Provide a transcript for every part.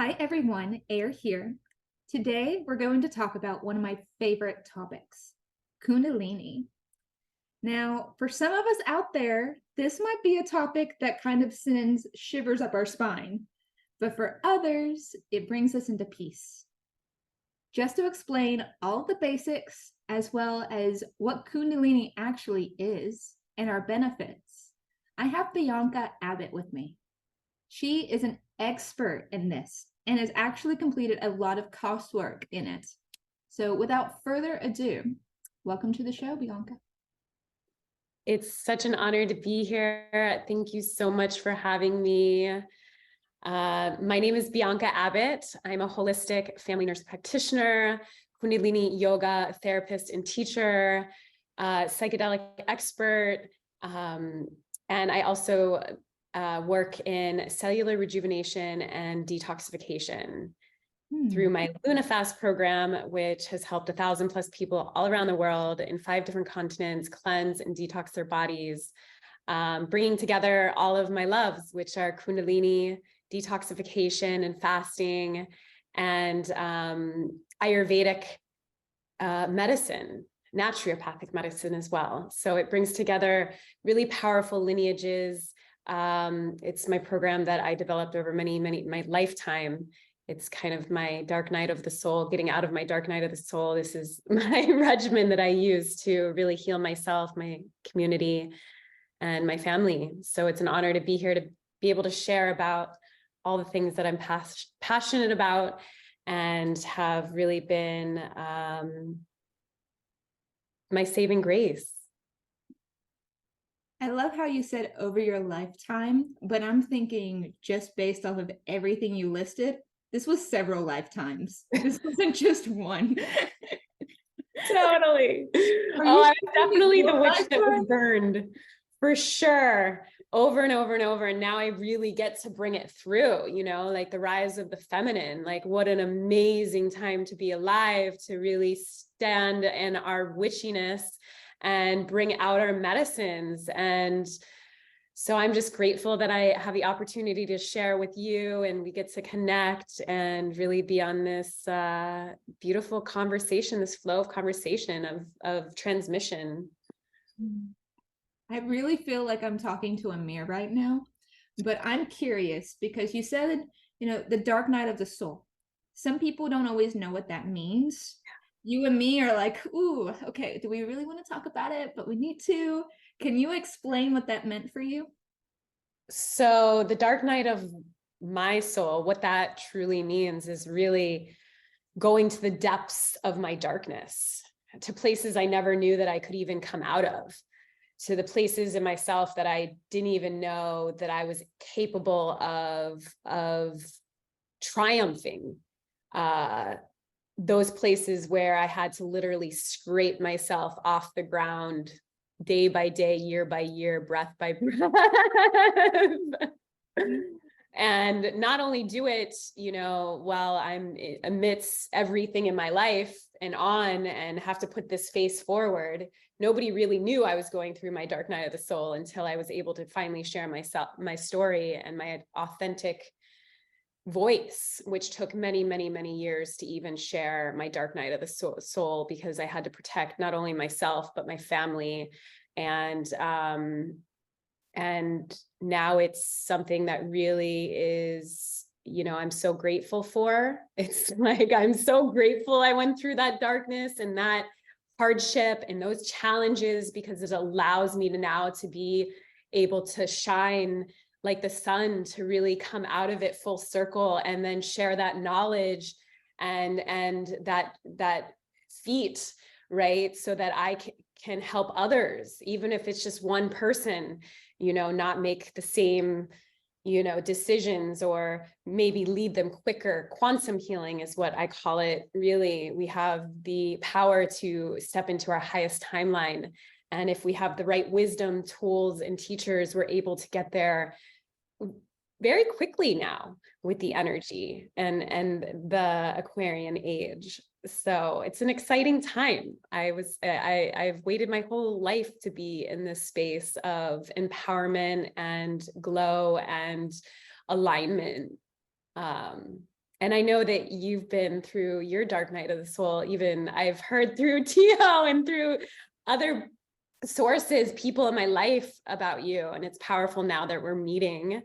Hi everyone, Air here. Today we're going to talk about one of my favorite topics, Kundalini. Now, for some of us out there, this might be a topic that kind of sends shivers up our spine, but for others, it brings us into peace. Just to explain all the basics, as well as what Kundalini actually is and our benefits, I have Bianca Abbott with me. She is an expert in this and has actually completed a lot of coursework in it. So without further ado, welcome to the show, Bianca. It's such an honor to be here. Thank you so much for having me. My name is Bianca Abbott. I'm a holistic family nurse practitioner, Kundalini yoga therapist and teacher, psychedelic expert, and I also work in cellular rejuvenation and detoxification through my LunaFast program, which has helped 1,000+ people all around the world in 5 different continents cleanse and detox their bodies, bringing together all of my loves, which are Kundalini, detoxification and fasting, and Ayurvedic medicine, naturopathic medicine as well. So it brings together really powerful lineages. It's my program that I developed over my lifetime. It's kind of my dark night of the soul, getting out of my dark night of the soul. This is my regimen that I use to really heal myself, my community, and my family. So it's an honor to be here to be able to share about all the things that I'm passionate about and have really been my saving grace. I love how you said over your lifetime, but I'm thinking just based off of everything you listed, this was several lifetimes. This wasn't just one. Totally. Oh, I'm definitely the witch that was burned, for sure, over and over and over. And now I really get to bring it through, like the rise of the feminine. Like, what an amazing time to be alive, to really stand in our witchiness and bring out our medicines. And so I'm just grateful that I have the opportunity to share with you, and we get to connect and really be on this beautiful conversation, this flow of conversation of transmission. I really feel like I'm talking to a mirror right now, but I'm curious because you said, the dark night of the soul. Some people don't always know what that means. You and me are like, ooh, okay, do we really want to talk about it? But we need to. Can you explain what that meant for you? So the dark night of my soul, what that truly means is really going to the depths of my darkness, to places I never knew that I could even come out of, to the places in myself that I didn't even know that I was capable of triumphing. Those places where I had to literally scrape myself off the ground day by day, year by year, breath by breath. And not only do it, while I'm amidst everything in my life and have to put this face forward. Nobody really knew I was going through my dark night of the soul until I was able to finally share my story and my authentic voice, which took many, many, many years to even share my dark night of the soul, because I had to protect not only myself, but my family. And now it's something that really is, I'm so grateful for. It's like, I'm so grateful I went through that darkness and that hardship and those challenges, because it allows me to be able to shine like the sun, to really come out of it full circle and then share that knowledge and that feat, right? So that I can help others, even if it's just one person, not make the same, decisions, or maybe lead them quicker. Quantum healing is what I call it. Really, we have the power to step into our highest timeline. And if we have the right wisdom, tools, and teachers, we're able to get there very quickly now with the energy and the Aquarian age. So it's an exciting time. I've waited my whole life to be in this space of empowerment and glow and alignment. And I know that you've been through your dark night of the soul. Even I've heard through Tio and through other sources, people in my life about you. And it's powerful now that we're meeting,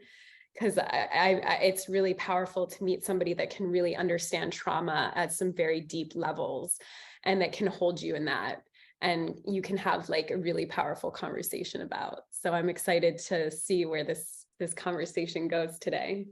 because it's really powerful to meet somebody that can really understand trauma at some very deep levels and that can hold you in that. And you can have like a really powerful conversation about. So I'm excited to see where this conversation goes today.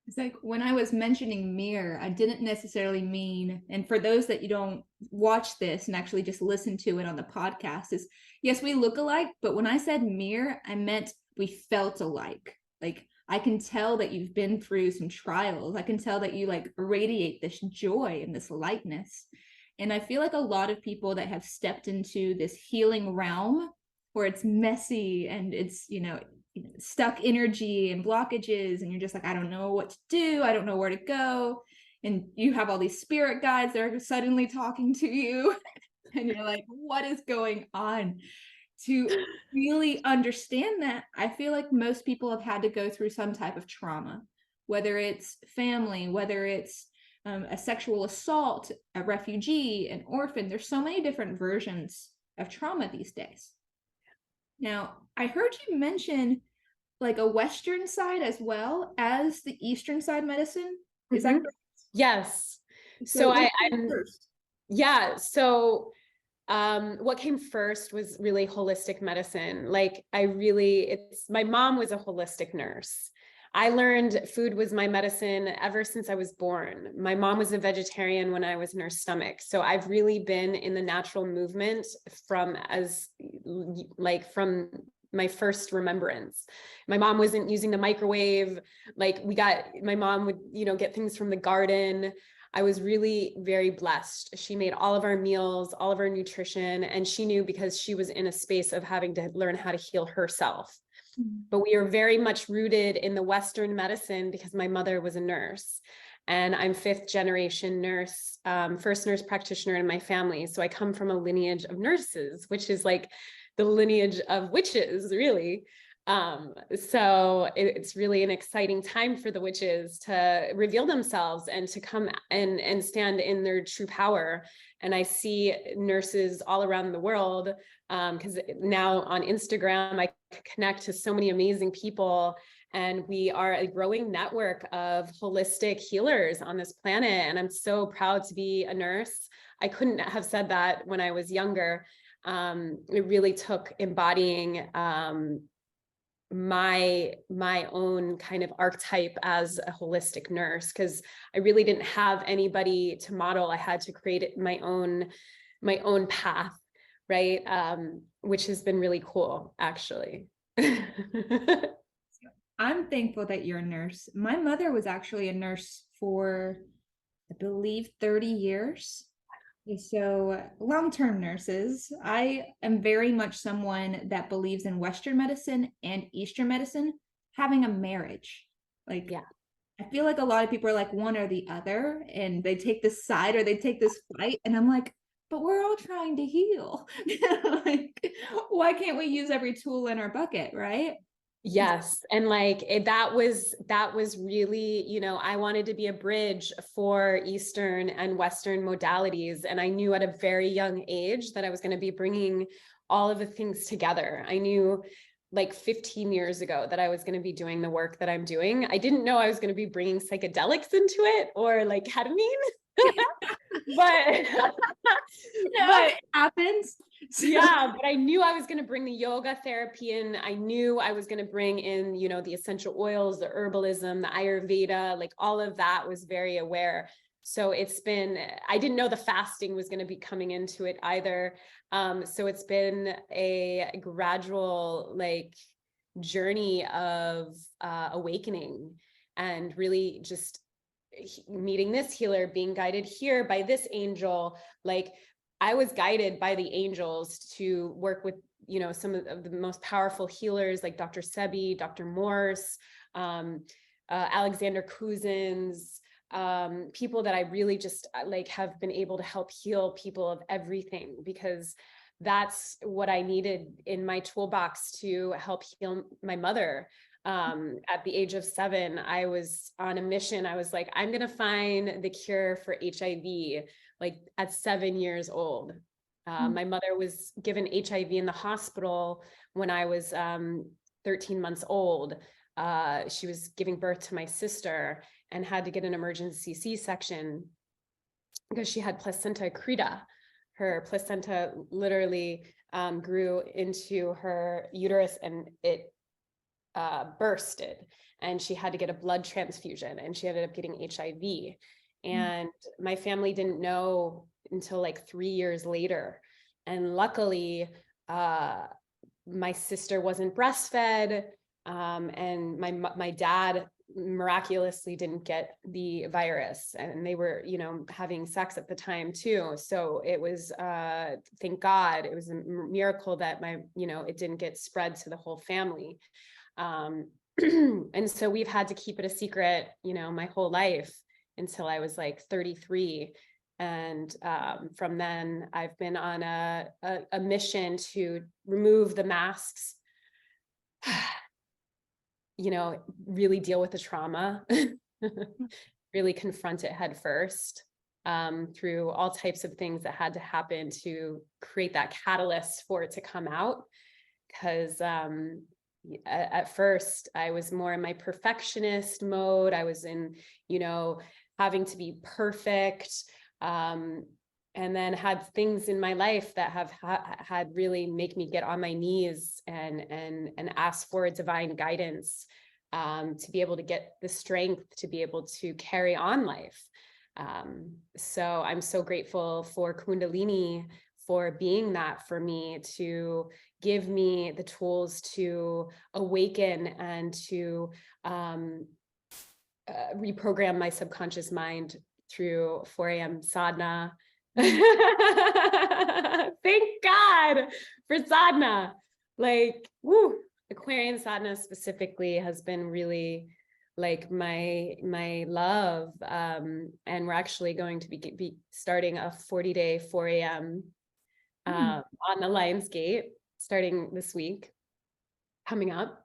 It's like when I was mentioning mirror, I didn't necessarily mean, and for those that you don't watch this and actually just listen to it on the podcast, is yes, we look alike, but when I said mirror, I meant we felt alike. Like I can tell that you've been through some trials. I can tell that you like radiate this joy and this lightness. And I feel like a lot of people that have stepped into this healing realm where it's messy and it's, stuck energy and blockages, and you're just like, I don't know what to do, I don't know where to go, and you have all these spirit guides that are suddenly talking to you and you're like, what is going on? To really understand that, I feel like most people have had to go through some type of trauma, whether it's family, whether it's a sexual assault, a refugee, an orphan. There's so many different versions of trauma these days. Now, I heard you mention like a Western side as well as the Eastern side medicine. Is that correct? Yes. So So I'm first. yeah. So what came first was really holistic medicine. Like my mom was a holistic nurse. I learned food was my medicine ever since I was born. My mom was a vegetarian when I was in her stomach. So I've really been in the natural movement from my first remembrance. My mom wasn't using the microwave. Like my mom would, get things from the garden. I was really very blessed. She made all of our meals, all of our nutrition, and she knew because she was in a space of having to learn how to heal herself. But we are very much rooted in the Western medicine because my mother was a nurse and I'm fifth generation nurse, first nurse practitioner in my family. So I come from a lineage of nurses, which is like the lineage of witches, really. So it's really an exciting time for the witches to reveal themselves and to come and stand in their true power. And I see nurses all around the world, because now on Instagram, I connect to so many amazing people, and we are a growing network of holistic healers on this planet. And I'm so proud to be a nurse. I couldn't have said that when I was younger. It really took embodying my own kind of archetype as a holistic nurse, because I really didn't have anybody to model. I had to create my own path, right? Which has been really cool, actually. I'm thankful that you're a nurse. My mother was actually a nurse for, I believe, 30 years. So long-term nurses, I am very much someone that believes in Western medicine and Eastern medicine having a marriage. Like, Yeah. I feel like a lot of people are like one or the other, and they take this side or they take this fight. And I'm like, but we're all trying to heal. Like, why can't we use every tool in our bucket, right? Yes. And like that was really, I wanted to be a bridge for Eastern and Western modalities. And I knew at a very young age that I was going to be bringing all of the things together. I knew like 15 years ago that I was going to be doing the work that I'm doing. I didn't know I was going to be bringing psychedelics into it or like ketamine. but It happens. Yeah, but I knew I was going to bring the yoga therapy in. I knew I was going to bring in, the essential oils, the herbalism, the Ayurveda, like all of that was very aware. So I didn't know the fasting was going to be coming into it either. So it's been a gradual like journey of awakening and really just meeting this healer, being guided here by this angel. Like I was guided by the angels to work with, some of the most powerful healers like Dr. Sebi, Dr. Morse, Alexander Cousins, people that I really just like have been able to help heal people of everything, because that's what I needed in my toolbox to help heal my mother. At the age of 7, I was on a mission. I was like, I'm going to find the cure for HIV, like at 7 years old. My mother was given HIV in the hospital when I was 13 months old. She was giving birth to my sister and had to get an emergency C-section because she had placenta crida. Her placenta literally grew into her uterus and it bursted, and she had to get a blood transfusion, and she ended up getting HIV. And my family didn't know until like 3 years later. And luckily, my sister wasn't breastfed, and my dad miraculously didn't get the virus, and they were, having sex at the time too. So it was, thank God, it was a miracle that it didn't get spread to the whole family. And so we've had to keep it a secret, my whole life until I was like 33. And from then I've been on a mission to remove the masks, really deal with the trauma, really confront it head first, through all types of things that had to happen to create that catalyst for it to come out. Because at first I was more in my perfectionist mode. I was in, having to be perfect. And then had things in my life that have had really make me get on my knees and ask for divine guidance, to be able to get the strength to be able to carry on life. So I'm so grateful for Kundalini for being that for me, to give me the tools to awaken and to reprogram my subconscious mind through 4 a.m. sadhana. Thank God for sadhana. Like, woo, Aquarian sadhana specifically has been really like my love. And we're actually going to be starting a 40-day 4 a.m. On the Lion's Gate starting this week, coming up,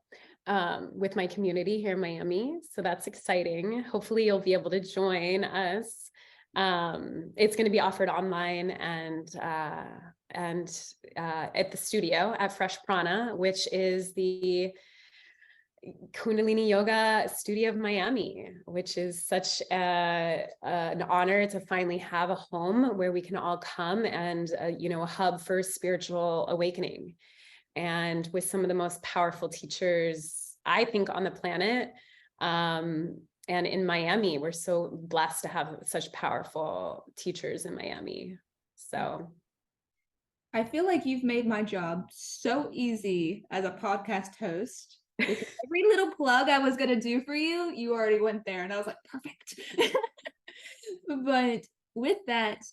with my community here in Miami. So that's exciting. Hopefully you'll be able to join us. It's going to be offered online and at the studio at Fresh Prana, which is the Kundalini Yoga Studio of Miami, which is such an honor to finally have a home where we can all come and, a hub for spiritual awakening. And with some of the most powerful teachers, I think, on the planet. And in Miami, we're so blessed to have such powerful teachers in Miami. So I feel like you've made my job so easy as a podcast host. Every little plug I was going to do for you, you already went there. And I was like, perfect. But with that,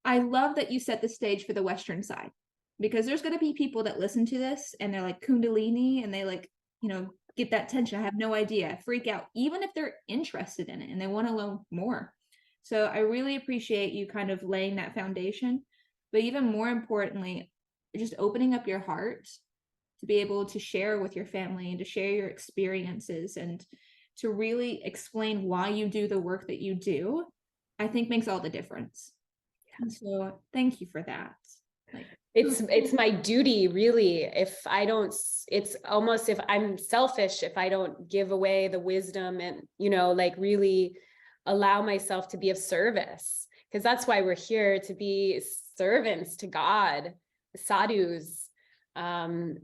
I love that you set the stage for the Western side, because there's going to be people that listen to this and they're like Kundalini and they like, get that tension. I have no idea, freak out, even if they're interested in it and they want to learn more. So I really appreciate you kind of laying that foundation, but even more importantly, just opening up your heart to be able to share with your family and to share your experiences and to really explain why you do the work that you do, I think makes all the difference. And so thank you for that. It's my duty, really. If I don't, it's almost if I'm selfish, if I don't give away the wisdom and, really allow myself to be of service, because that's why we're here, to be servants to God, sadhus. And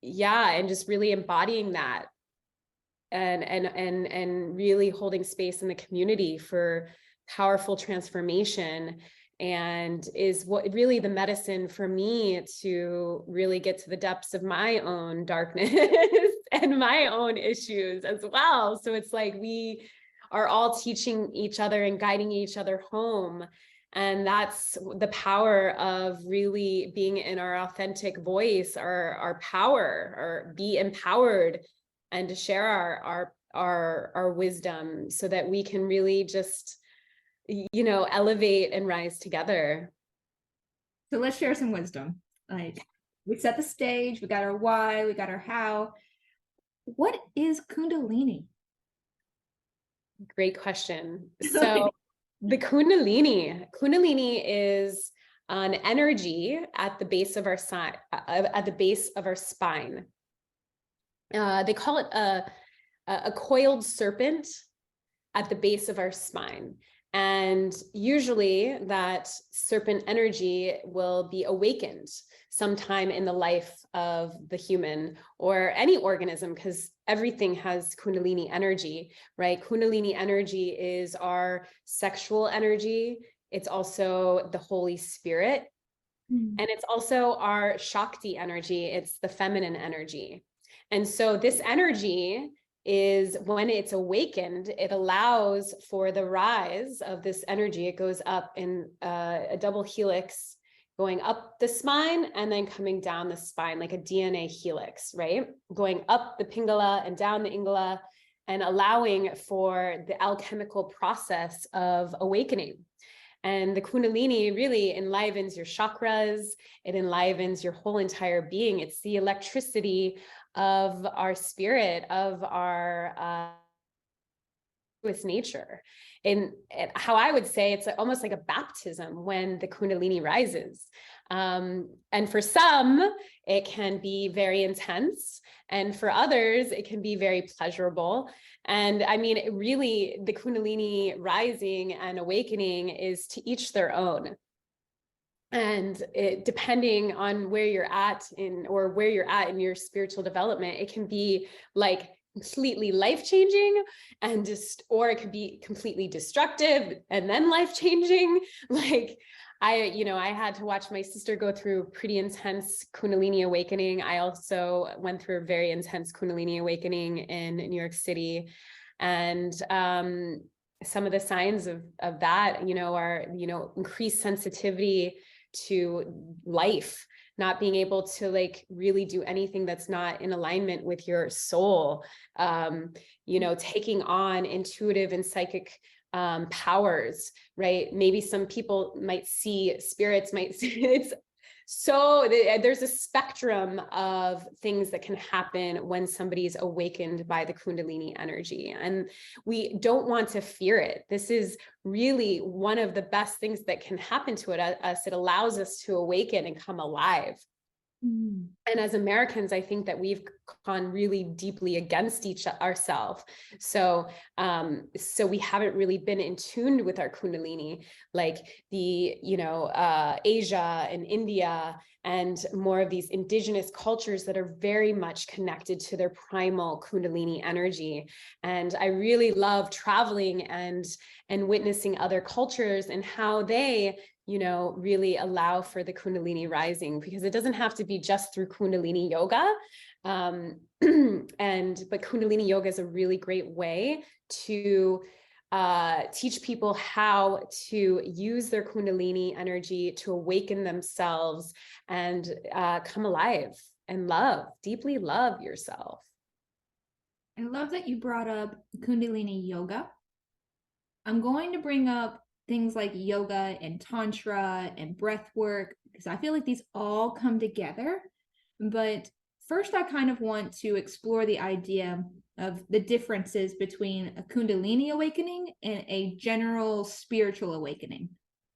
just really embodying that and really holding space in the community for powerful transformation, and is what really the medicine for me to really get to the depths of my own darkness and my own issues as well. So it's like we are all teaching each other and guiding each other home. And that's the power of really being in our authentic voice, our power, or be empowered, and to share our wisdom so that we can really just, elevate and rise together. So let's share some wisdom. Like, we set the stage, we got our why, we got our how. what is Kundalini? Great question. So the Kundalini is an energy at the base of our at the base of our spine. They call it a coiled serpent at the base of our spine. And usually that serpent energy will be awakened sometime in the life of the human or any organism, because everything has Kundalini energy, right? Kundalini energy is our sexual energy. It's also the Holy Spirit. And it's also our Shakti energy. It's the feminine energy. And so this energy is, when it's awakened, it allows for the rise of this energy. It goes up in a double helix, going up the spine and then coming down the spine like a DNA helix, right? Going up the Pingala and down the Ingala, and allowing for the alchemical process of awakening. And the Kundalini really enlivens your chakras. It enlivens your whole entire being. It's the electricity of our spirit, of our with nature. And how I would say it's almost like a baptism when the Kundalini rises. And for some, it can be very intense. And for others, it can be very pleasurable. And I mean, it really, the Kundalini rising and awakening is to each their own. And it, depending on where you're at in your spiritual development, it can be like completely life-changing and just, or it could be completely destructive and then life-changing. Like I had to watch my sister go through pretty intense Kundalini awakening. I also went through a very intense Kundalini awakening in New York City. And some of the signs of that, are, increased sensitivity to life, not being able to like really do anything that's not in alignment with your soul, taking on intuitive and psychic powers, right? Maybe some people might see spirits, there's a spectrum of things that can happen when somebody's awakened by the Kundalini energy, and we don't want to fear it. This is really one of the best things that can happen to us. It allows us to awaken and come alive. And as Americans, I think that we've gone really deeply against ourselves. So we haven't really been in tune with our Kundalini, like the, Asia and India and more of these indigenous cultures that are very much connected to their primal Kundalini energy. And I really love traveling and witnessing other cultures and how they really allow for the Kundalini rising, because it doesn't have to be just through Kundalini yoga. But Kundalini yoga is a really great way to teach people how to use their Kundalini energy to awaken themselves and come alive and deeply love yourself. I love that you brought up Kundalini yoga. I'm going to bring up things like yoga and tantra and breath work, because I feel like these all come together. But first, I kind of want to explore the idea of the differences between a Kundalini awakening and a general spiritual awakening.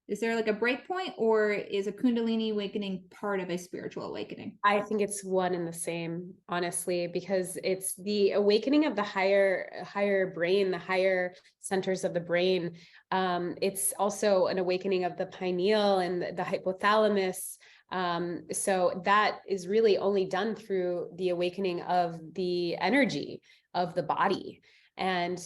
Is there like a break point, or is a Kundalini awakening part of a spiritual awakening? I think it's one and the same, honestly, because it's the awakening of the higher brain, the higher centers of the brain. It's also an awakening of the pineal and the hypothalamus. So that is really only done through the awakening of the energy of the body. And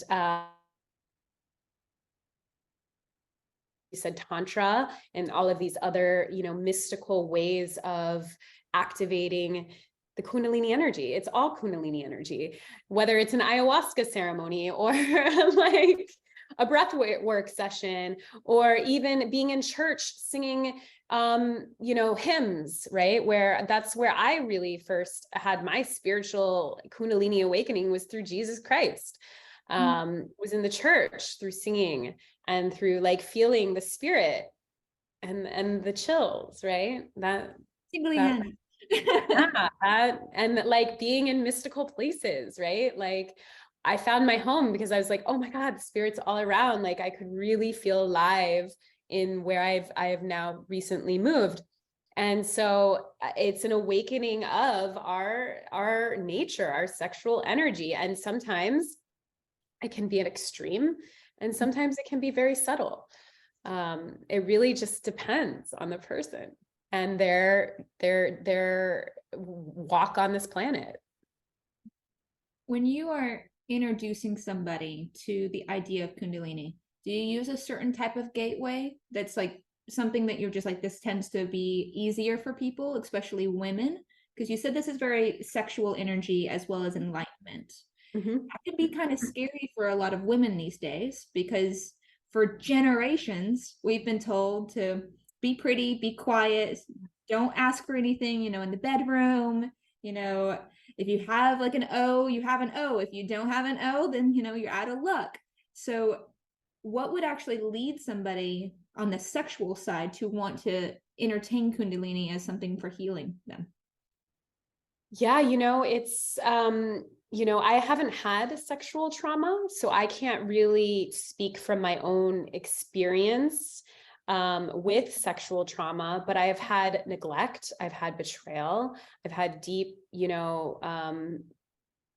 you said tantra and all of these other, mystical ways of activating the Kundalini energy. It's all Kundalini energy, whether it's an ayahuasca ceremony or like a breathwork session, or even being in church singing, hymns, right? That's where I really first had my spiritual Kundalini awakening, was through Jesus Christ. Was in the church through singing and through like feeling the spirit and the chills, right? Yeah, and like being in mystical places, right? Like I found my home because I was like, oh my God, the spirit's all around. Like I could really feel alive in where I have now recently moved. And so it's an awakening of our nature, our sexual energy. And sometimes it can be an extreme, and sometimes it can be very subtle. It really just depends on the person and their walk on this planet. When you are introducing somebody to the idea of Kundalini, do you use a certain type of gateway that's like something that you're just like, this tends to be easier for people, especially women? Because you said this is very sexual energy as well as enlightenment. Mm-hmm. That can be kind of scary for a lot of women these days because for generations, we've been told to be pretty, be quiet, don't ask for anything, in the bedroom, if you have like an O, you have an O. If you don't have an O, then, you're out of luck. So what would actually lead somebody on the sexual side to want to entertain Kundalini as something for healing them? Yeah, it's I haven't had sexual trauma, so I can't really speak from my own experience with sexual trauma, but I have had neglect, I've had betrayal, I've had deep,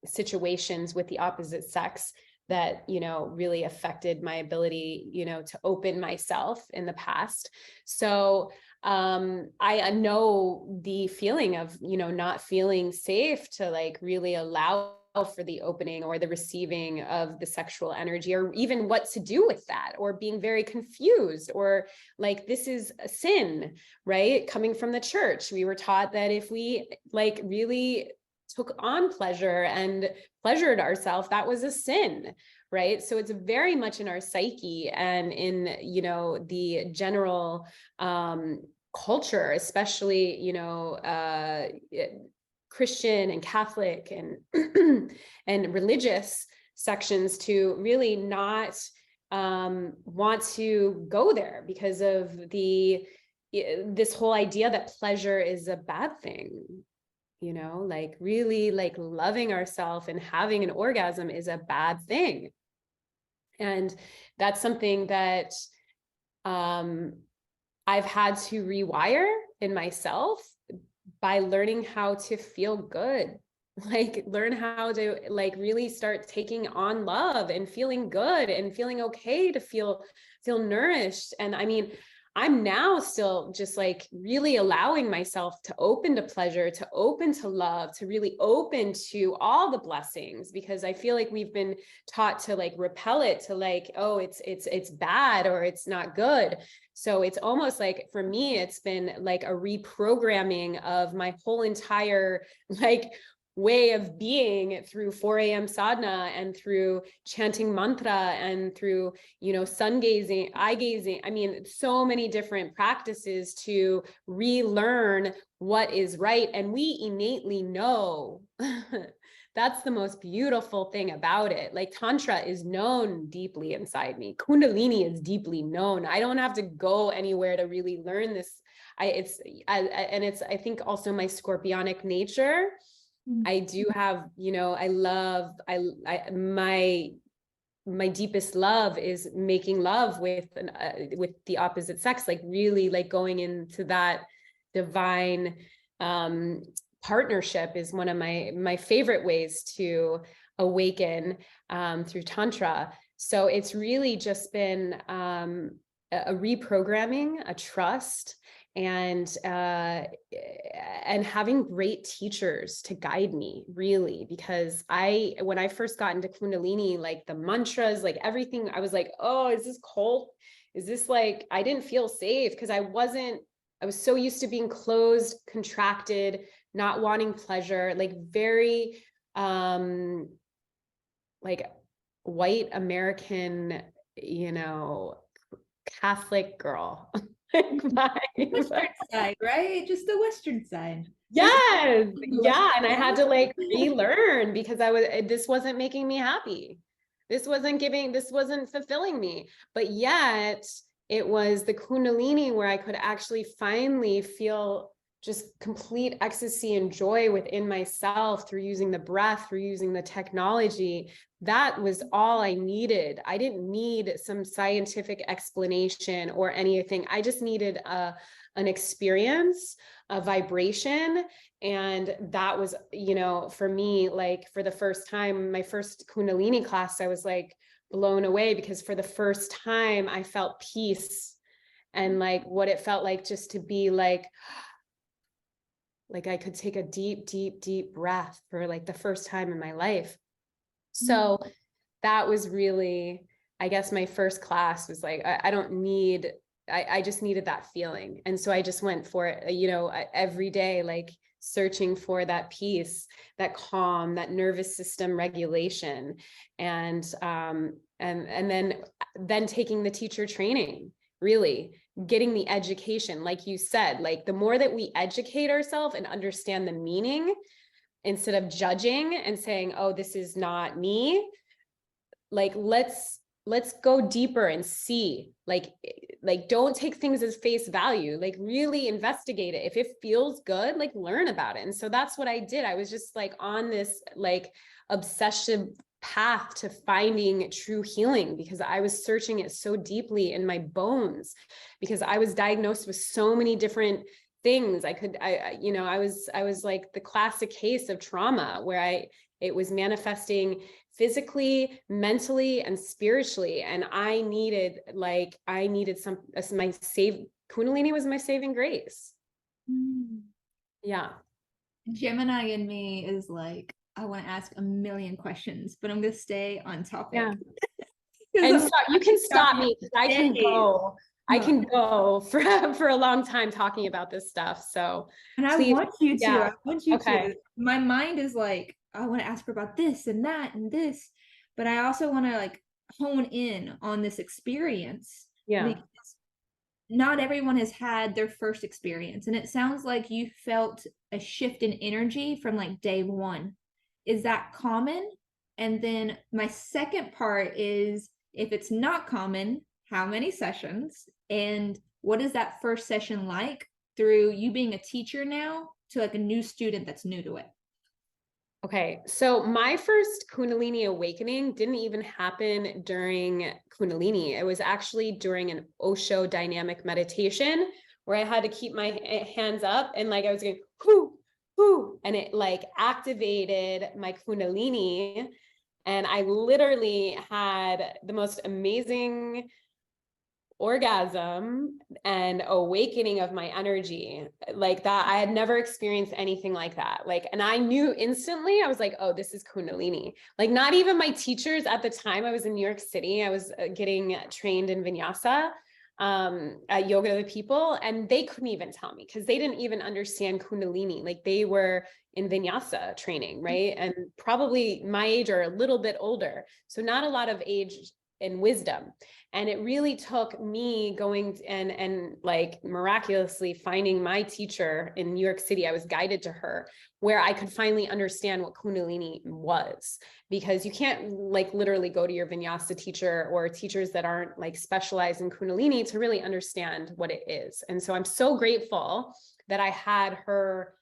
situations with the opposite sex that, really affected my ability, to open myself in the past. So I know the feeling of, not feeling safe to like really allow for the opening or the receiving of the sexual energy, or even what to do with that, or being very confused, or like, this is a sin, right? Coming from the church, we were taught that if we like really took on pleasure and pleasured ourselves, that was a sin, right? So it's very much in our psyche and in, the general culture, especially, Christian and Catholic and and religious sections, to really not want to go there because of this whole idea that pleasure is a bad thing. Like really like loving ourselves and having an orgasm is a bad thing. And that's something that I've had to rewire in myself by learning how to feel good, like learn how to like really start taking on love and feeling good and feeling okay to feel nourished. And I mean, I'm now still just like really allowing myself to open to pleasure, to open to love, to really open to all the blessings, because I feel like we've been taught to like repel it, to like, oh, it's bad or it's not good. So it's almost like, for me, it's been like a reprogramming of my whole entire like way of being through 4 a.m. sadhana and through chanting mantra and through, sun gazing, eye gazing. I mean, so many different practices to relearn what is right. And we innately know. That's the most beautiful thing about it. Like Tantra is known deeply inside me. Kundalini is deeply known. I don't have to go anywhere to really learn this. I think also my scorpionic nature. I do have, my deepest love is making love with the opposite sex, like really like going into that divine partnership is one of my favorite ways to awaken through Tantra. So it's really just been a reprogramming, a trust, and having great teachers to guide me, really, because when I first got into Kundalini, like the mantras, like everything, I was like, oh, is this cult? Is this like, I didn't feel safe because I was so used to being closed, contracted, not wanting pleasure, like very like white American, Catholic girl. Western side, right? Just the Western side. Yes. Yeah. And I had to like relearn because this wasn't making me happy. This wasn't fulfilling me. But yet it was the Kundalini where I could actually finally feel just complete ecstasy and joy within myself through using the breath, through using the technology. That was all I needed. I didn't need some scientific explanation or anything. I just needed an experience, a vibration. And that was, you know, for me, like for the first time, my first Kundalini class, I was like blown away, because for the first time I felt peace, and like what it felt like just to be like I could take a deep, deep, deep breath for like the first time in my life. So that was really, I guess my first class was like, I don't need, I just needed that feeling. And so I just went for it, you know, every day, like searching for that peace, that calm, that nervous system regulation. And then taking the teacher training, really getting the education, like you said, like the more that we educate ourselves and understand the meaning, instead of judging and saying, oh, this is not me, like let's go deeper and see, like don't take things as face value, like really investigate it. If it feels good, like learn about it. And so that's what I did. I was just like on this like obsessive path to finding true healing, because I was searching it so deeply in my bones, because I was diagnosed with so many different things. I was like the classic case of trauma, where it was manifesting physically, mentally, and spiritually. And I needed Kundalini was my saving grace. Yeah. Gemini in me is like, I want to ask a million questions, but I'm going to stay on topic. Yeah. And so you can stop me, because I can go for a long time talking about this stuff. So and please, I want you to. yeah. I want you Okay. to. My mind is like, I want to ask her about this and that and this, but I also want to like hone in on this experience. Yeah. Because not everyone has had their first experience, and it sounds like you felt a shift in energy from like day one. Is that common? And then my second part is, if it's not common, how many sessions, and what is that first session like through you being a teacher now to like a new student that's new to it? Okay, so my first Kundalini awakening didn't even happen during Kundalini. It was actually during an Osho dynamic meditation, where I had to keep my hands up and like I was going, whoo, whoo, and it like activated my Kundalini. And I literally had the most amazing orgasm and awakening of my energy like that. I had never experienced anything like that. Like, and I knew instantly, I was like, oh, this is Kundalini. Like, not even my teachers at the time. I was in New York City. I was getting trained in vinyasa, at Yoga to the People. And they couldn't even tell me, because they didn't even understand Kundalini. Like, they were in vinyasa training, right? And probably my age or a little bit older. So not a lot of age and wisdom. And it really took me going and like miraculously finding my teacher in New York City. I was guided to her, where I could finally understand what Kundalini was, because you can't like literally go to your vinyasa teacher or teachers that aren't like specialized in Kundalini to really understand what it is. And so I'm so grateful that I had her,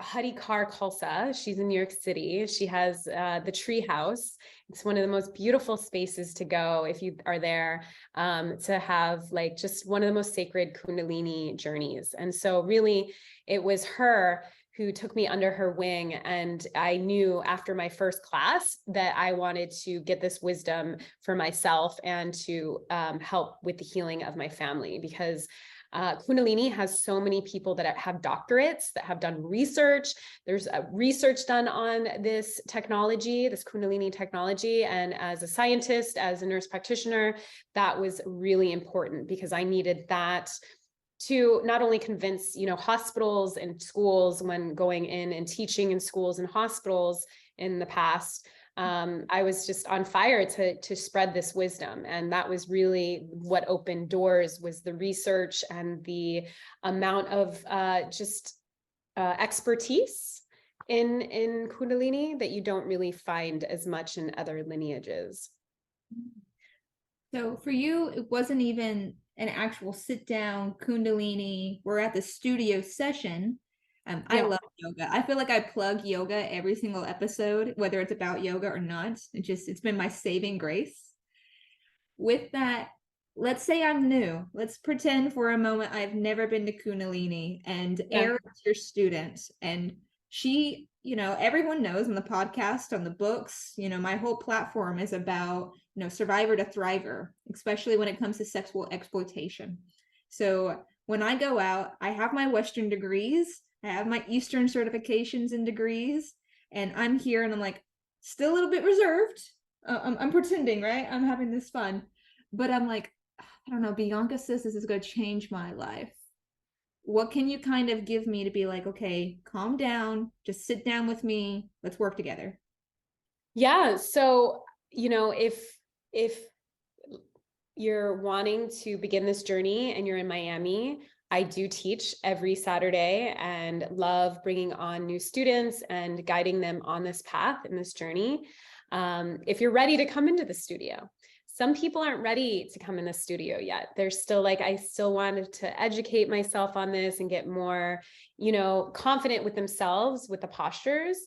Harikar Khalsa. She's in New York City. She has the Tree House. It's one of the most beautiful spaces to go if you are there, to have like just one of the most sacred Kundalini journeys. And so really it was her who took me under her wing. And I knew after my first class that I wanted to get this wisdom for myself and to help with the healing of my family, because Kundalini has so many people that have doctorates, that have done research. There's research done on this technology, this Kundalini technology. And as a scientist, as a nurse practitioner, that was really important, because I needed that to not only convince, hospitals and schools when going in and teaching in schools and hospitals in the past. I was just on fire to spread this wisdom. And that was really what opened doors, was the research and the amount of expertise in Kundalini that you don't really find as much in other lineages. So for you, it wasn't even an actual sit down Kundalini. We're at the studio session. I love yoga. I feel like I plug yoga every single episode, whether it's about yoga or not. It's been my saving grace. With that, let's say I'm new. Let's pretend for a moment I've never been to Kundalini, and Eric's your student. And she, everyone knows on the podcast, on the books, my whole platform is about, survivor to thriver, especially when it comes to sexual exploitation. So when I go out, I have my Western degrees, I have my Eastern certifications and degrees, and I'm here and I'm like, still a little bit reserved. I'm pretending, right? I'm having this fun. But I'm like, I don't know, Bianca says this is going to change my life. What can you kind of give me to be like, okay, calm down, just sit down with me, let's work together? Yeah. So, if you're wanting to begin this journey and you're in Miami, I do teach every Saturday and love bringing on new students and guiding them on this path and this journey. If you're ready to come into the studio, some people aren't ready to come in the studio yet. They're still like, I still wanted to educate myself on this and get more, confident with themselves, with the postures.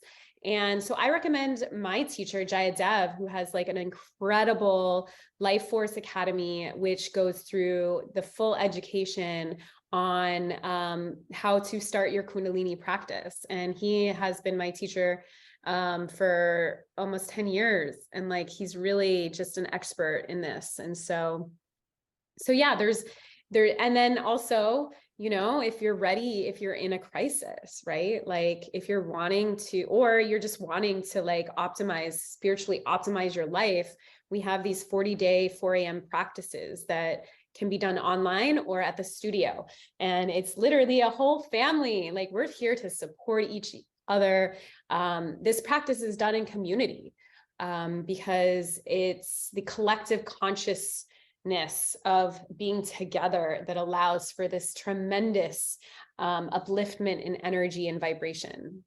And so I recommend my teacher, Jaya Dev, who has like an incredible Life Force Academy, which goes through the full education on how to start your Kundalini practice. And he has been my teacher for almost 10 years. And like, he's really just an expert in this. And so yeah, and then also, if you're ready, if you're in a crisis, right? Like if you're wanting to, or you're just wanting to like spiritually optimize your life, we have these 40-day 4 a.m. practices that can be done online or at the studio. And it's literally a whole family. Like we're here to support each other. This practice is done in community because it's the collective consciousness of being together that allows for this tremendous upliftment in energy and vibration.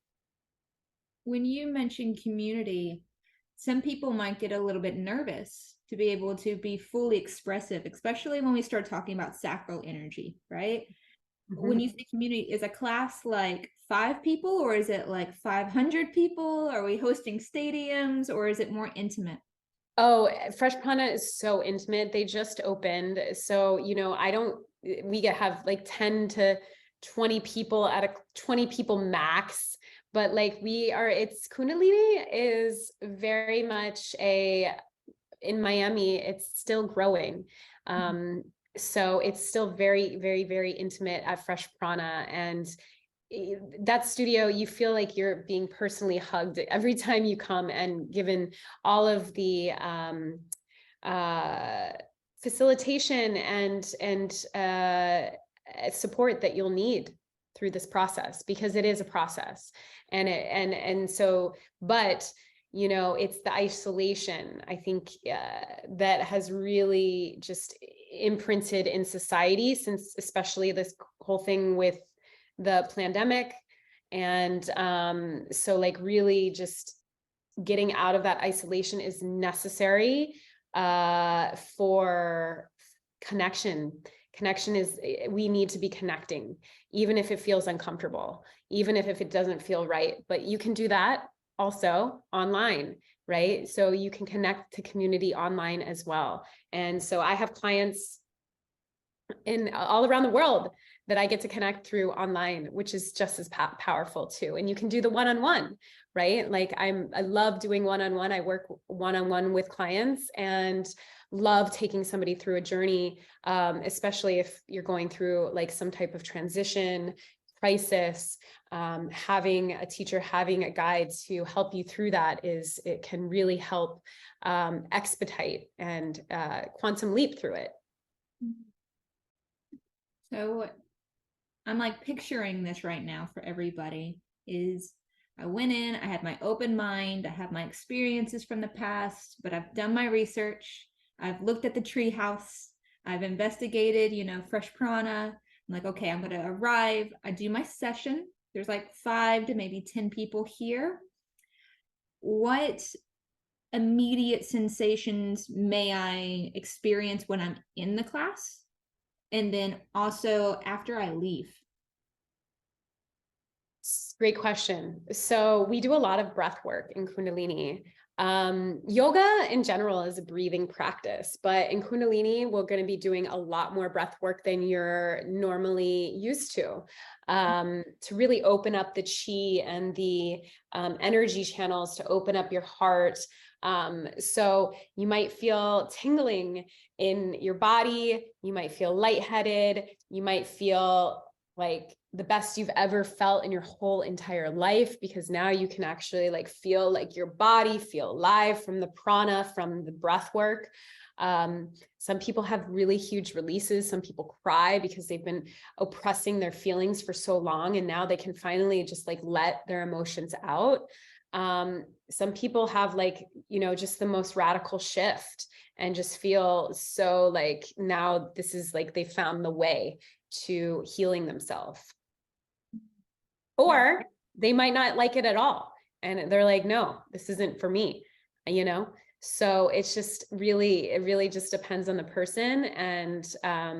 When you mention community, some people might get a little bit nervous to be able to be fully expressive, especially when we start talking about sacral energy, right? Mm-hmm. When you say community, is a class like 5 people or is it like 500 people? Are we hosting stadiums or is it more intimate? Oh, Fresh Prana is so intimate. They just opened. So, we have like 10 to 20 people at a 20 people max, but like it's Kundalini is very much in Miami, it's still growing. So it's still very, very, very intimate at Fresh Prana. And that studio, you feel like you're being personally hugged every time you come and given all of the facilitation and support that you'll need through this process, because it is a process. But it's the isolation, I think, that has really just imprinted in society since, especially this whole thing with the pandemic. And so like really just getting out of that isolation is necessary for connection. We need to be connecting, even if it feels uncomfortable, even if it doesn't feel right, but you can do that also online, right? So you can connect to community online as well. And so I have clients all around the world that I get to connect through online, which is just as powerful too. And you can do the one-on-one, right? Like I love doing one-on-one. I work one-on-one with clients and love taking somebody through a journey, especially if you're going through like some type of transition, crisis. Having a teacher, having a guide to help you through that it can really help expedite and quantum leap through it. So I'm like picturing this right now for everybody is I went in, I had my open mind, I have my experiences from the past, but I've done my research. I've looked at the treehouse. I've investigated, Fresh Prana. I'm like, okay, I'm going to arrive. I do my session. There's like 5 to maybe 10 people here. What immediate sensations may I experience when I'm in the class? And then also after I leave? Great question. So we do a lot of breath work in Kundalini. Yoga in general is a breathing practice, but in Kundalini, we're going to be doing a lot more breath work than you're normally used to really open up the chi and the energy channels, to open up your heart. So you might feel tingling in your body. You might feel lightheaded. You might feel like the best you've ever felt in your whole entire life, because now you can actually like feel like your body feel alive from the prana, from the breath work. Some people have really huge releases. Some people cry because they've been oppressing their feelings for so long, and now they can finally just like let their emotions out. Some people have like, you know, just the most radical shift and just feel so like now this is like they found the way to healing themselves. Or they might not like it at all. And they're like, no, this isn't for me, you know? So it's just really, it really just depends on the person. And,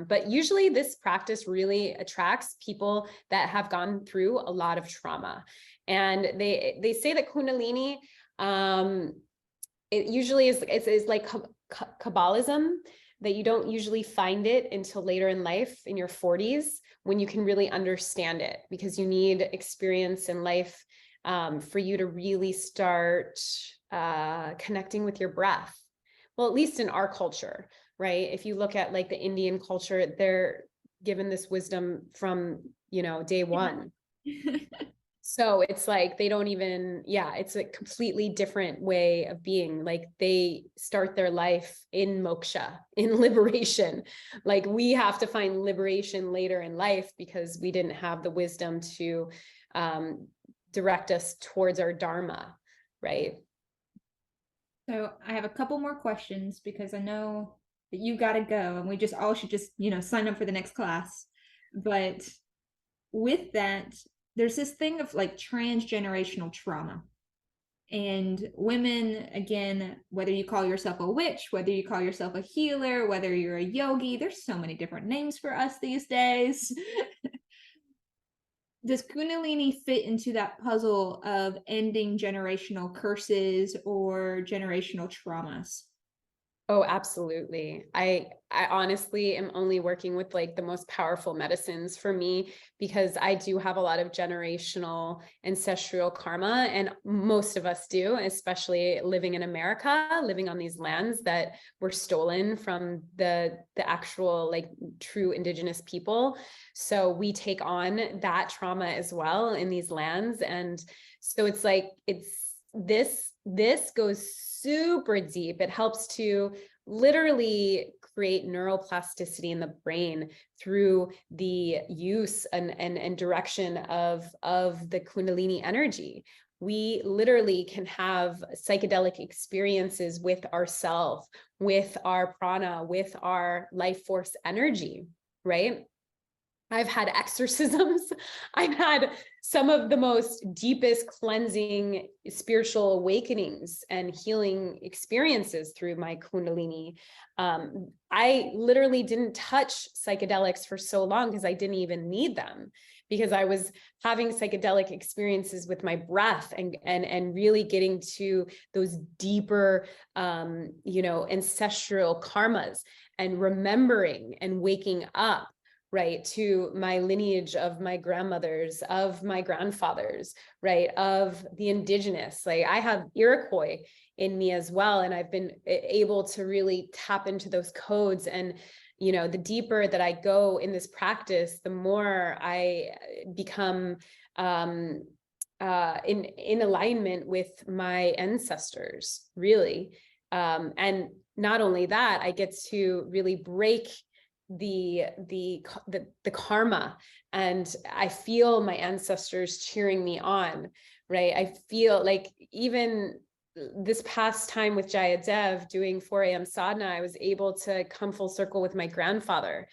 but usually this practice really attracts people that have gone through a lot of trauma. And they say that Kundalini, it usually is like Kabbalism, that you don't usually find it until later in life, in your 40s, when you can really understand it, because you need experience in life for you to really start connecting with your breath. Well, at least in our culture, right? If you look at like the Indian culture, they're given this wisdom from, you know, day one. So it's like, they don't even, it's a completely different way of being. Like they start their life in moksha, in liberation. Like we have to find liberation later in life because we didn't have the wisdom to direct us towards our dharma, right? So I have a couple more questions because I know that you got to go and we just all should just, you know, sign up for the next class. But with that, there's this thing of like transgenerational trauma. And women, again, whether you call yourself a witch, whether you call yourself a healer, whether you're a yogi, there's so many different names for us these days. Does Kundalini fit into that puzzle of ending generational curses or generational traumas? Oh, absolutely. I honestly am only working with like the most powerful medicines for me, because I do have a lot of generational ancestral karma, and most of us do, especially living in America, living on these lands that were stolen from the actual like true indigenous people. So we take on that trauma as well in these lands. And so it's like, this goes super deep. It helps to literally create neuroplasticity in the brain through the use and direction of the Kundalini energy. We literally can have psychedelic experiences with ourselves, with our prana, with our life force energy, right? I've had exorcisms. I've had some of the most deepest cleansing spiritual awakenings and healing experiences through my Kundalini. I literally didn't touch psychedelics for so long because I didn't even need them, because I was having psychedelic experiences with my breath and really getting to those deeper, ancestral karmas, and remembering and waking up, right, to my lineage of my grandmothers, of my grandfathers, right, of the indigenous. Like I have Iroquois in me as well. And I've been able to really tap into those codes. And, you know, the deeper that I go in this practice, the more I become in alignment with my ancestors, really. And not only that, I get to really break the karma, and I feel my ancestors cheering me on, right? I feel like even this past time with Jayadev doing 4 a.m. sadhana, I was able to come full circle with my grandfather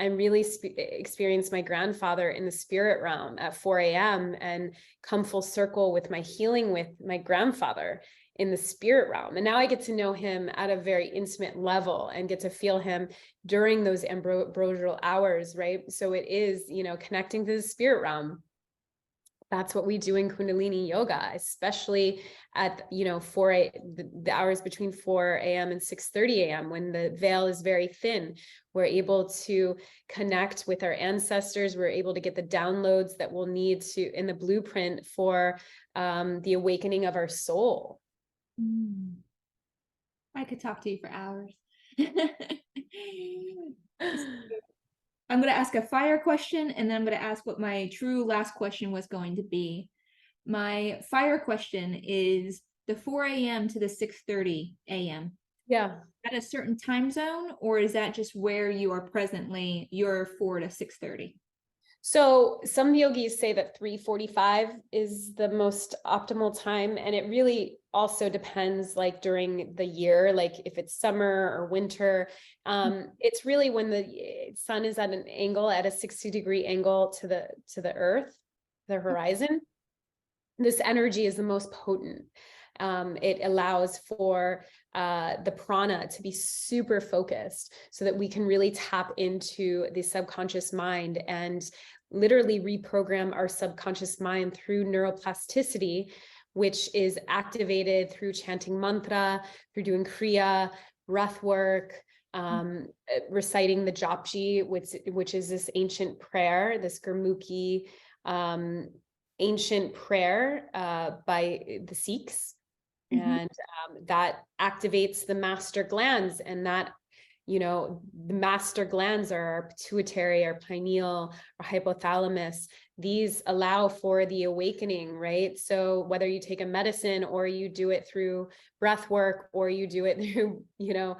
and really experience my grandfather in the spirit realm at 4 a.m. and come full circle with my healing with my grandfather in the spirit realm. And now I get to know him at a very intimate level and get to feel him during those ambrosial hours, right? So it is, you know, connecting to the spirit realm. That's what we do in Kundalini yoga, especially at, you know, the hours between 4 a.m. and 6:30 a.m. when the veil is very thin. We're able to connect with our ancestors. We're able to get the downloads that we'll need to in the blueprint for the awakening of our soul. I could talk to you for hours. I'm going to ask a fire question, and then I'm going to ask what my true last question was going to be. My fire question is the 4 a.m. to the 6:30 a.m. Yeah. At a certain time zone, or is that just where you are presently, your 4 to 6:30? So some yogis say that 3:45 is the most optimal time. And it really also depends like during the year, like if it's summer or winter. It's really when the sun is at an angle, at a 60-degree angle to the earth, the horizon. This energy is the most potent. It allows for the prana to be super focused so that we can really tap into the subconscious mind and literally reprogram our subconscious mind through neuroplasticity, which is activated through chanting mantra, through doing kriya, breath work, reciting the japji, which is this ancient prayer, this Gurmukhi ancient prayer by the Sikhs. And that activates the master glands, and that, you know, the master glands are our pituitary, our pineal, our hypothalamus. These allow for the awakening, right? So whether you take a medicine or you do it through breath work, or you do it through, you know,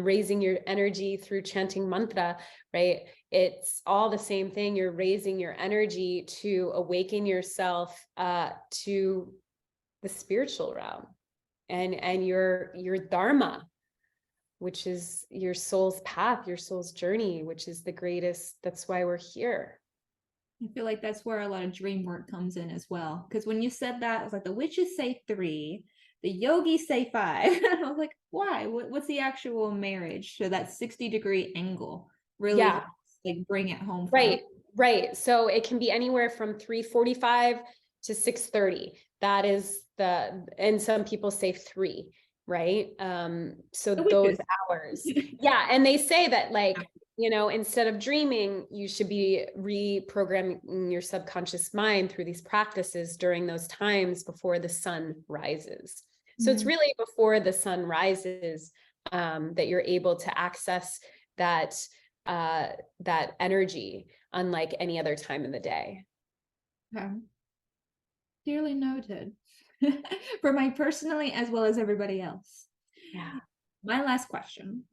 raising your energy through chanting mantra, right? It's all the same thing. You're raising your energy to awaken yourself to the spiritual realm and your dharma, which is your soul's path, your soul's journey, which is the greatest. That's why we're here. I feel like that's where a lot of dream work comes in as well. Because when you said that, I was like, the witches say 3, the yogis say 5. I was like, why? What's the actual marriage? So that 60-degree angle really helps, like, bring it home. Right. So it can be anywhere from 3:45 to 6:30. That is and some people say 3, right? So those hours. Yeah. And they say that, like, you know, instead of dreaming, you should be reprogramming your subconscious mind through these practices during those times before the sun rises. So it's really before the sun rises that you're able to access that energy, unlike any other time in the day. Okay. Clearly noted. For my personally, as well as everybody else. Yeah. My last question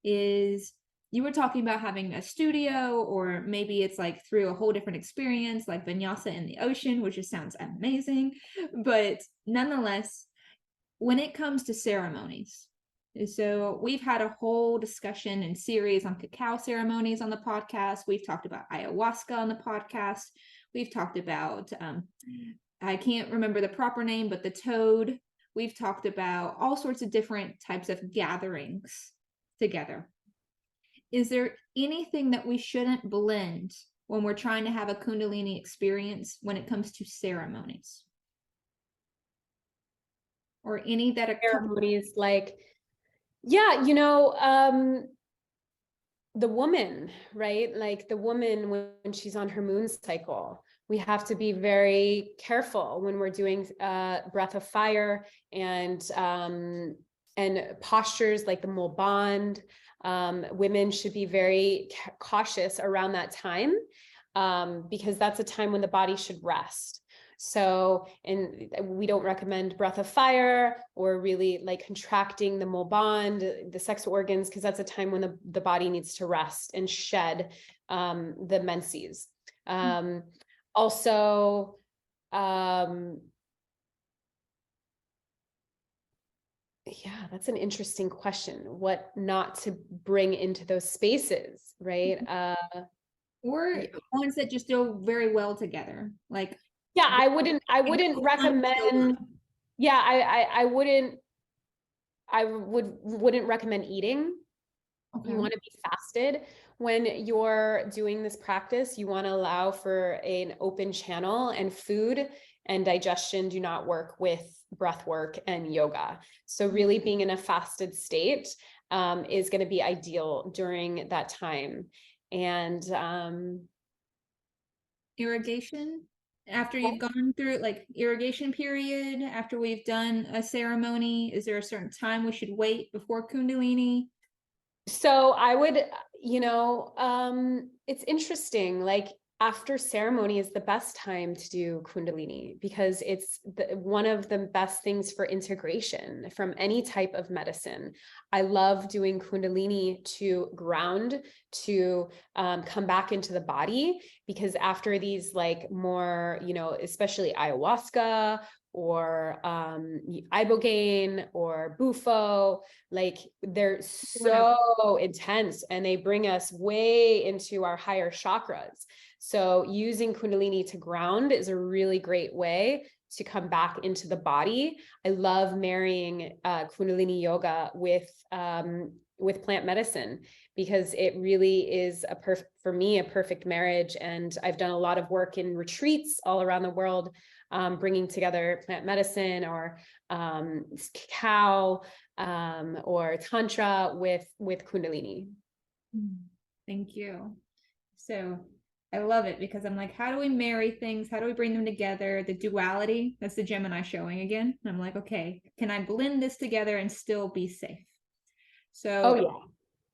is, you were talking about having a studio, or maybe it's like through a whole different experience, like vinyasa in the ocean, which just sounds amazing. But nonetheless, when it comes to ceremonies, so we've had a whole discussion and series on cacao ceremonies on the podcast. We've talked about ayahuasca on the podcast. We've talked about, I can't remember the proper name, but the toad. We've talked about all sorts of different types of gatherings together. Is there anything that we shouldn't blend when we're trying to have a Kundalini experience when it comes to ceremonies? Or any that are ceremonies, like, yeah, you know, the woman, right? Like the woman, when she's on her moon cycle, we have to be very careful when we're doing breath of fire and postures like the mole bond. Women should be very cautious around that time because that's a time when the body should rest. So, and we don't recommend breath of fire or really like contracting the mole bond, the sex organs, because that's a time when the body needs to rest and shed the menses. Also, yeah, that's an interesting question. What not to bring into those spaces, right? or ones that just go very well together. Like, yeah, I wouldn't recommend Yeah, I wouldn't recommend eating. Okay. You want to be fasted. When you're doing this practice, you want to allow for an open channel, and food and digestion do not work with breath work and yoga. So really being in a fasted state is going to be ideal during that time. And Irrigation after you've gone through like irrigation period, after we've done a ceremony, is there a certain time we should wait before Kundalini? So I would, it's interesting. Like after ceremony is the best time to do Kundalini because it's one of the best things for integration from any type of medicine. I love doing Kundalini to ground, to come back into the body, because after these like more, especially ayahuasca or ibogaine or bufo, like they're so intense and they bring us way into our higher chakras. So using Kundalini to ground is a really great way to come back into the body. I love marrying Kundalini yoga with plant medicine because it really is for me, a perfect marriage. And I've done a lot of work in retreats all around the world, bringing together plant medicine or cacao or tantra with Kundalini. Thank you. So I love it because I'm like, how do we marry things? How do we bring them together? The duality, that's the Gemini showing again. And I'm like, okay, can I blend this together and still be safe? So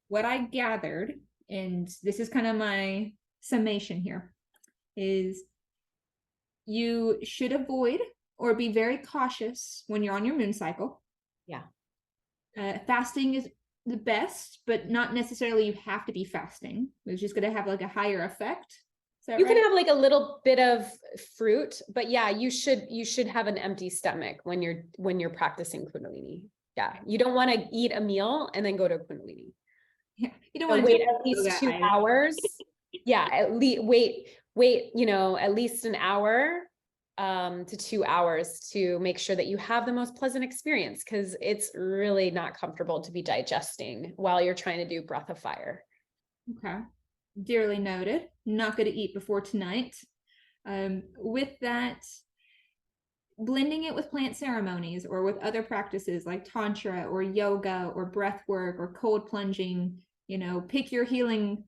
what I gathered, and this is kind of my summation here, is you should avoid or be very cautious when you're on your moon cycle. Yeah. Fasting is the best, but not necessarily you have to be fasting. It's just going to have like a higher effect. You can have like a little bit of fruit, but yeah, you should have an empty stomach when you're practicing Kundalini. Yeah. You don't want to eat a meal and then go to Kundalini. Yeah. You don't want to wait at least 2 hours. Yeah. At least wait, at least an hour to 2 hours to make sure that you have the most pleasant experience, because it's really not comfortable to be digesting while you're trying to do breath of fire. Okay. Dearly noted. Not going to eat before tonight. With that, blending it with plant ceremonies or with other practices like tantra or yoga or breath work or cold plunging, pick your healing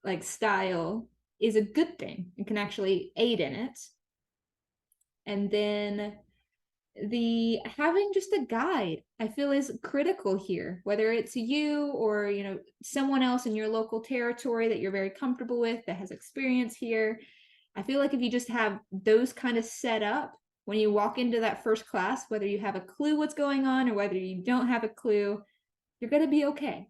like style, is a good thing. It can actually aid in it. And then the having just a guide, I feel, is critical here, whether it's you or someone else in your local territory that you're very comfortable with that has experience here. I feel like if you just have those kind of set up when you walk into that first class, whether you have a clue what's going on or whether you don't have a clue, you're going to be okay.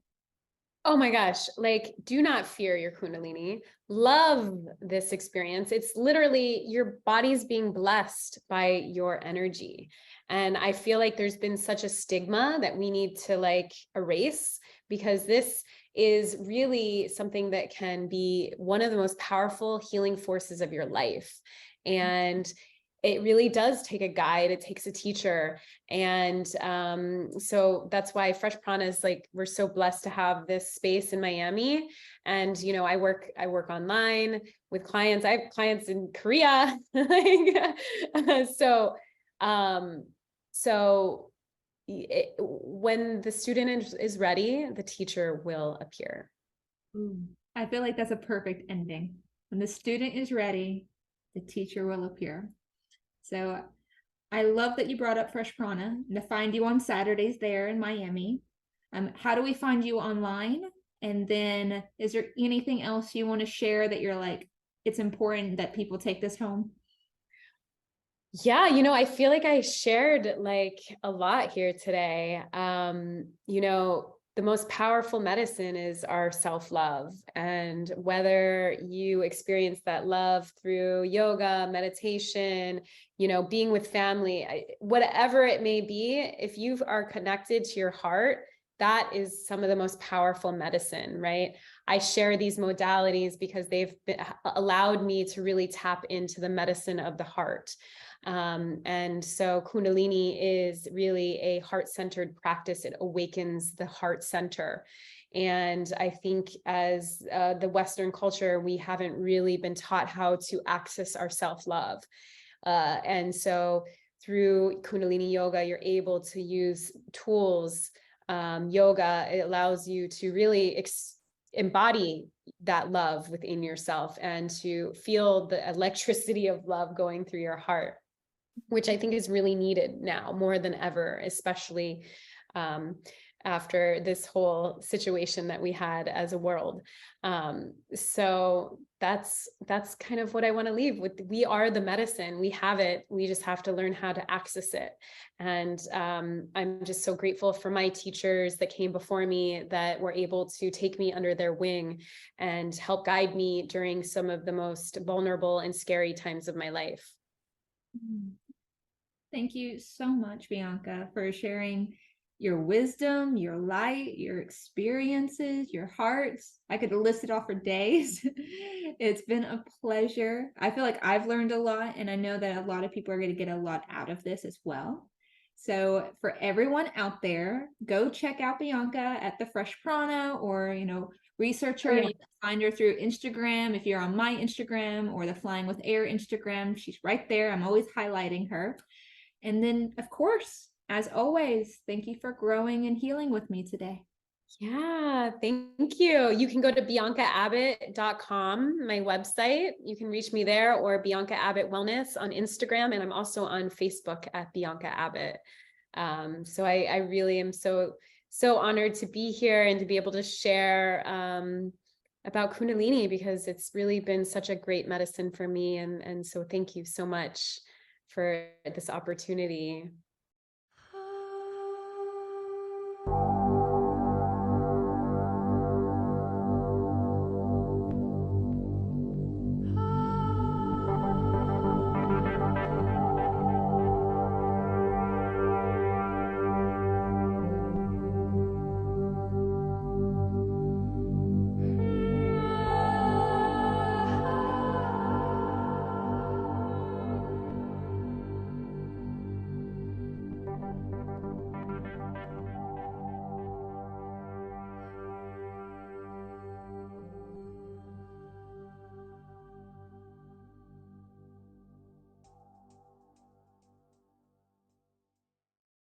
Oh my gosh, like do not fear your Kundalini. Love this experience. It's literally your body's being blessed by your energy. And I feel like there's been such a stigma that we need to like erase, because this is really something that can be one of the most powerful healing forces of your life. And it really does take a guide. It takes a teacher. And so that's why Fresh Prana is like, we're so blessed to have this space in Miami. And, I work online with clients. I have clients in Korea. When the student is ready, the teacher will appear. I feel like that's a perfect ending. When the student is ready, the teacher will appear. So I love that you brought up Fresh Prana, and to find you on Saturdays there in Miami. How do we find you online? And then is there anything else you want to share that you're like, it's important that people take this home? Yeah, I feel like I shared like a lot here today. The most powerful medicine is our self-love. And whether you experience that love through yoga, meditation, being with family, whatever it may be, if you are connected to your heart, that is some of the most powerful medicine, right? I share these modalities because they've allowed me to really tap into the medicine of the heart. And so Kundalini is really a heart-centered practice. It awakens the heart center. And I think as the Western culture, we haven't really been taught how to access our self-love. And so through Kundalini yoga, you're able to use tools. Yoga, it allows you to really embody that love within yourself and to feel the electricity of love going through your heart, which I think is really needed now more than ever, especially after this whole situation that we had as a world. So that's kind of what I want to leave with. We are the medicine. We have it. We just have to learn how to access it. And I'm just so grateful for my teachers that came before me that were able to take me under their wing and help guide me during some of the most vulnerable and scary times of my life. Thank you so much, Bianca, for sharing your wisdom, your light, your experiences, your hearts. I could list it off for days. It's been a pleasure. I feel like I've learned a lot, and I know that a lot of people are going to get a lot out of this as well. So for everyone out there, go check out Bianca at the Fresh Prana, or, research her. You can find her through Instagram. If you're on my Instagram or the Flying with Air Instagram, she's right there. I'm always highlighting her. And then, of course, as always, thank you for growing and healing with me today. Yeah, thank you. You can go to biancaabbott.com, my website. You can reach me there, or Bianca Abbott Wellness on Instagram. And I'm also on Facebook at Bianca Abbott. So I really am so honored to be here and to be able to share about Kundalini, because it's really been such a great medicine for me. And so thank you so much for this opportunity.